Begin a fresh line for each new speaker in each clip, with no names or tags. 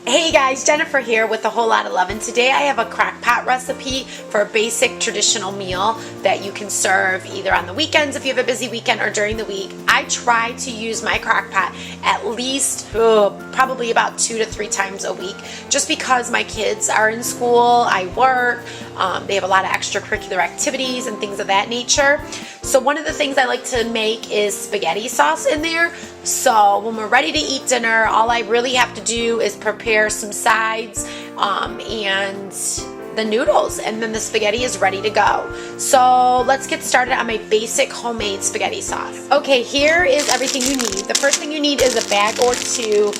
Hey guys, Jennifer here with a whole lot of love, and today I have a crock pot recipe for a basic traditional meal that you can serve either on the weekends if you have a busy weekend or during the week. I try to use my crock pot at least probably about 2 to 3 times a week, just because my kids are in school, I work, they have a lot of extracurricular activities and things of that nature. So one of the things I like to make is spaghetti sauce in there. So when we're ready to eat dinner, all I really have to do is prepare some sides and the noodles, and then the spaghetti is ready to go. So let's get started on my basic homemade spaghetti sauce. Okay, here is everything you need. The first thing you need is a bag or two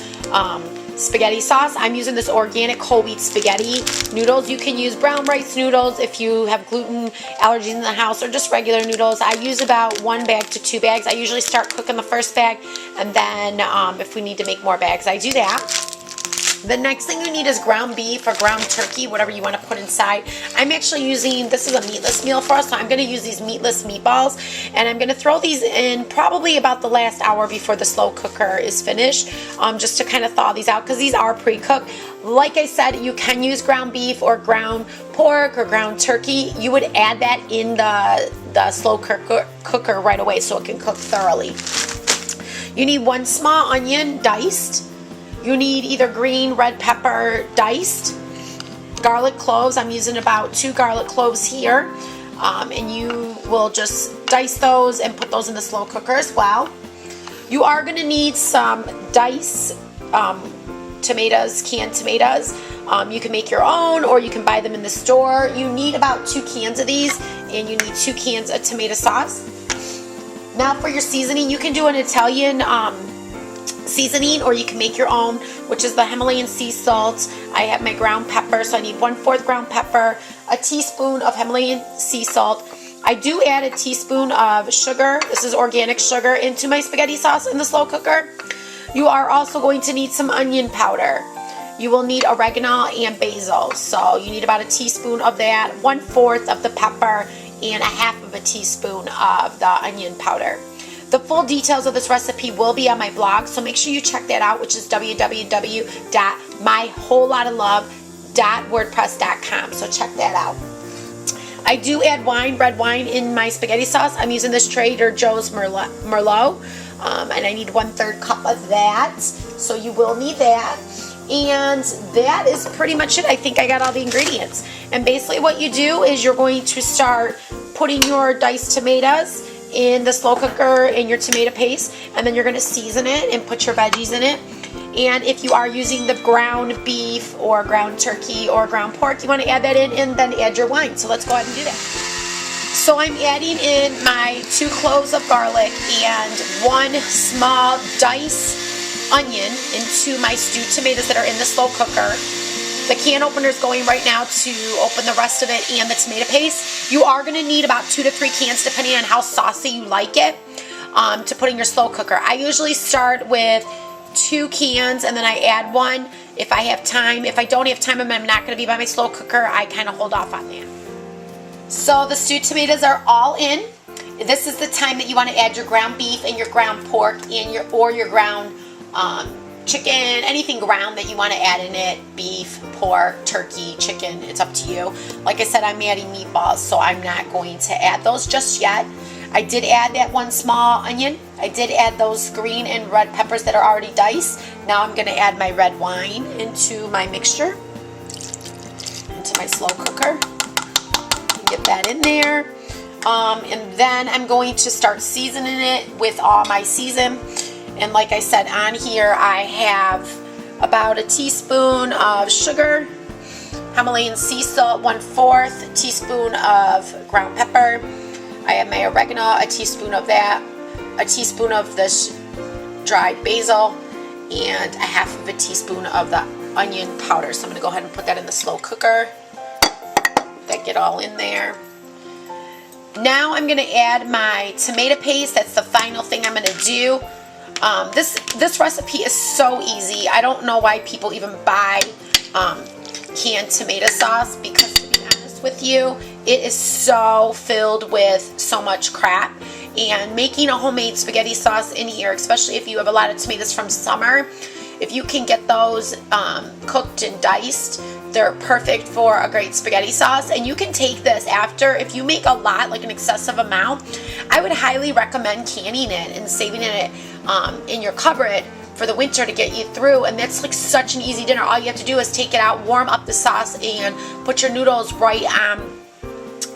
spaghetti sauce. I'm using this organic whole wheat spaghetti noodles. You can use brown rice noodles if you have gluten allergies in the house, or just regular noodles. I use about 1 bag to 2 bags. I usually start cooking the first bag, and then if we need to make more bags, I do that. The next thing you need is ground beef or ground turkey, whatever you want to put inside. I'm actually using, this is a meatless meal for us, so I'm going to use these meatless meatballs, and I'm going to throw these in probably about the last hour before the slow cooker is finished, just to kind of thaw these out, because these are pre-cooked. Like I said, you can use ground beef or ground pork or ground turkey. You would add that in the slow cooker right away so it can cook thoroughly. You need 1 small onion diced. You need either green, red pepper diced, garlic cloves. I'm using about 2 garlic cloves here, and you will just dice those and put those in the slow cooker as well. You are going to need some diced tomatoes, canned tomatoes. You can make your own, or you can buy them in the store. You need about 2 cans of these, and you need 2 cans of tomato sauce. Now for your seasoning, you can do an Italian seasoning, or you can make your own, which is the Himalayan sea salt. I have my ground pepper, so I need 1/4 ground pepper, a teaspoon of Himalayan sea salt. I do add a teaspoon of sugar, this is organic sugar, into my spaghetti sauce in the slow cooker. You are also going to need some onion powder. You will need oregano and basil, so you need about a teaspoon of that, 1/4 of the pepper, and 1/2 of a teaspoon of the onion powder. The full details of this recipe will be on my blog, so make sure you check that out, which is www.mywholelotoflove.wordpress.com. So check that out. I do add wine, red wine, in my spaghetti sauce. I'm using this Trader Joe's Merlot, and I need 1/3 cup of that. So you will need that. And that is pretty much it. I think I got all the ingredients. And basically what you do is you're going to start putting your diced tomatoes in the slow cooker in your tomato paste, and then you're going to season it and put your veggies in it. And if you are using the ground beef or ground turkey or ground pork, you want to add that in and then add your wine. So let's go ahead and do that. So I'm adding in my 2 cloves of garlic and 1 small diced onion into my stewed tomatoes that are in the slow cooker. The can opener is going right now to open the rest of it and the tomato paste. You are going to need about 2 to 3 cans, depending on how saucy you like it, to put in your slow cooker. I usually start with 2 cans, and then I add 1 if I have time. If I don't have time and I'm not going to be by my slow cooker, I kind of hold off on that. So the stewed tomatoes are all in. This is the time that you want to add your ground beef and your ground pork and your ground chicken, anything ground that you want to add in it, beef, pork, turkey, chicken, it's up to you. Like I said, I'm adding meatballs, so I'm not going to add those just yet. I did add that 1 small onion. I did add those green and red peppers that are already diced. Now I'm going to add my red wine into my mixture, into my slow cooker. Get that in there. And then I'm going to start seasoning it with all my season. And like I said, on here I have about a teaspoon of sugar, Himalayan sea salt, 1/4 teaspoon of ground pepper. I have my oregano, a teaspoon of that, a teaspoon of this dried basil, and 1/2 of a teaspoon of the onion powder. So I'm going to go ahead and put that in the slow cooker. That get all in there. Now I'm going to add my tomato paste. That's the final thing I'm going to do. This recipe is so easy. I don't know why people even buy canned tomato sauce, because to be honest with you, it is so filled with so much crap. And making a homemade spaghetti sauce in here, especially if you have a lot of tomatoes from summer, if you can get those cooked and diced, they're perfect for a great spaghetti sauce. And you can take this after, if you make a lot, like an excessive amount, I would highly recommend canning it and saving it in your cupboard for the winter to get you through. And that's like such an easy dinner. All you have to do is take it out, warm up the sauce, and put your noodles right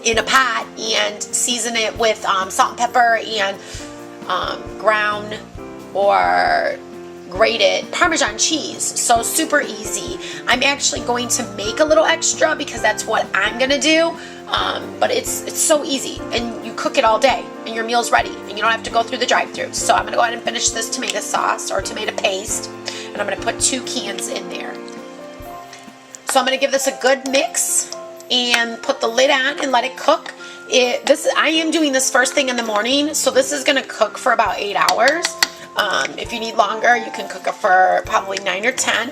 in a pot and season it with salt and pepper and ground or grated Parmesan cheese. So super easy. I'm actually going to make a little extra because that's what I'm gonna do. But it's so easy, and you cook it all day and your meal's ready and you don't have to go through the drive-thru. So I'm gonna go ahead and finish this tomato sauce or tomato paste, and I'm gonna put 2 cans in there. So I'm gonna give this a good mix and put the lid on and let it cook. I am doing this first thing in the morning, so this is gonna cook for about 8 hours. If you need longer, you can cook it for probably 9 or 10.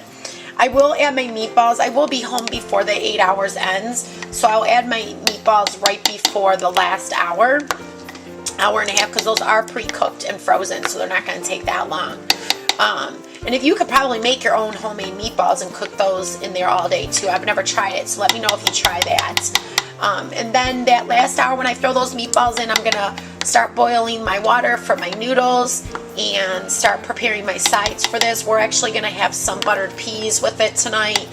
I will add my meatballs. I will be home before the 8 hours ends, so I'll add my meatballs right before the last hour and a half, because those are pre-cooked and frozen, so they're not going to take that long. And if you could probably make your own homemade meatballs and cook those in there all day too. I've never tried it, so let me know if you try that. And then that last hour when I throw those meatballs in, I'm going to start boiling my water for my noodles and start preparing my sides for this. We're actually going to have some buttered peas with it tonight,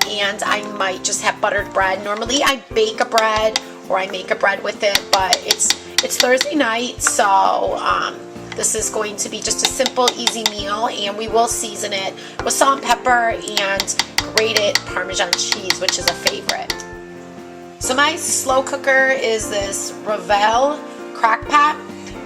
and I might just have buttered bread. Normally I bake a bread or I make a bread with it, but it's Thursday night, so this is going to be just a simple, easy meal, and we will season it with salt and pepper and grated Parmesan cheese, which is a favorite. So my slow cooker is this Revel crock pot,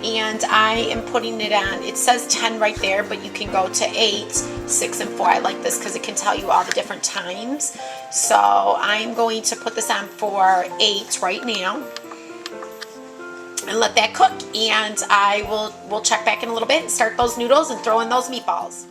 and I am putting it on, it says 10 right there, but you can go to 8, 6, and 4. I like this because it can tell you all the different times. So I'm going to put this on for 8 right now and let that cook, and we'll check back in a little bit and start those noodles and throw in those meatballs.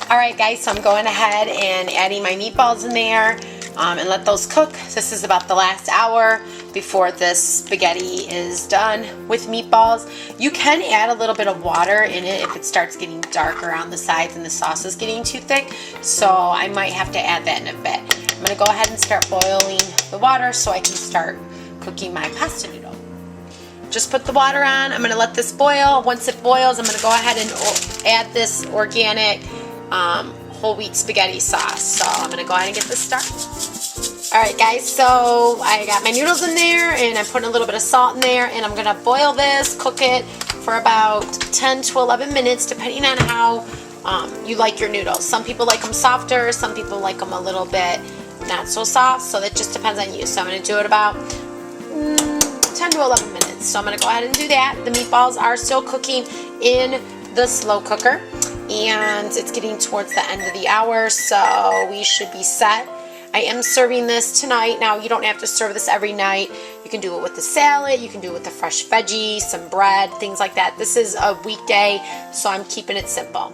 Alright guys, so I'm going ahead and adding my meatballs in there and let those cook. This is about the last hour before this spaghetti is done with meatballs. You can add a little bit of water in it if it starts getting dark around the sides and the sauce is getting too thick, so I might have to add that in a bit. I'm going to go ahead and start boiling the water so I can start cooking my pasta noodle. Just put the water on. I'm going to let this boil. Once it boils, I'm going to go ahead and add this organic whole wheat spaghetti sauce. So I'm going to go ahead and get this started. Alright guys, so I got my noodles in there, and I'm putting a little bit of salt in there, and I'm going to boil this, cook it for about 10 to 11 minutes depending on how you like your noodles. Some people like them softer, some people like them a little bit not so soft, so that just depends on you. So I'm going to do it about 10 to 11 minutes. So I'm going to go ahead and do that. The meatballs are still cooking in the slow cooker, and it's getting towards the end of the hour, so we should be set. I am serving this tonight. Now, you don't have to serve this every night. You can do it with the salad, you can do it with the fresh veggies, some bread, things like that. This is a weekday, so I'm keeping it simple.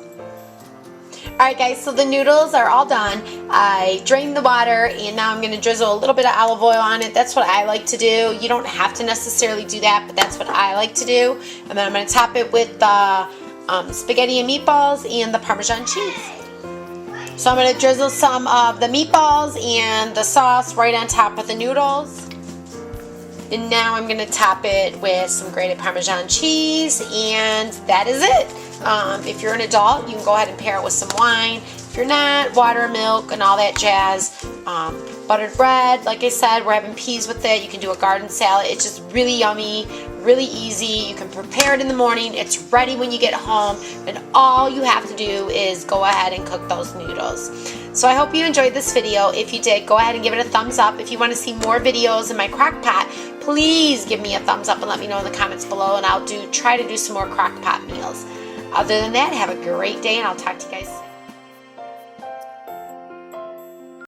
Alright guys, so the noodles are all done. I drained the water, and now I'm going to drizzle a little bit of olive oil on it. That's what I like to do. You don't have to necessarily do that, but that's what I like to do. And then I'm going to top it with the spaghetti and meatballs and the Parmesan cheese. So I'm going to drizzle some of the meatballs and the sauce right on top of the noodles. And now I'm going to top it with some grated Parmesan cheese, and that is it. If you're an adult, you can go ahead and pair it with some wine. If you're not, water, milk, and all that jazz. Buttered bread, like I said, we're having peas with it. You can do a garden salad. It's just really yummy, really easy. You can prepare it in the morning. It's ready when you get home, and all you have to do is go ahead and cook those noodles. So I hope you enjoyed this video. If you did, go ahead and give it a thumbs up. If you want to see more videos in my crock pot, please give me a thumbs up and let me know in the comments below, and I'll try to do some more crock pot meals. Other than that, have a great day, and I'll talk to you guys soon.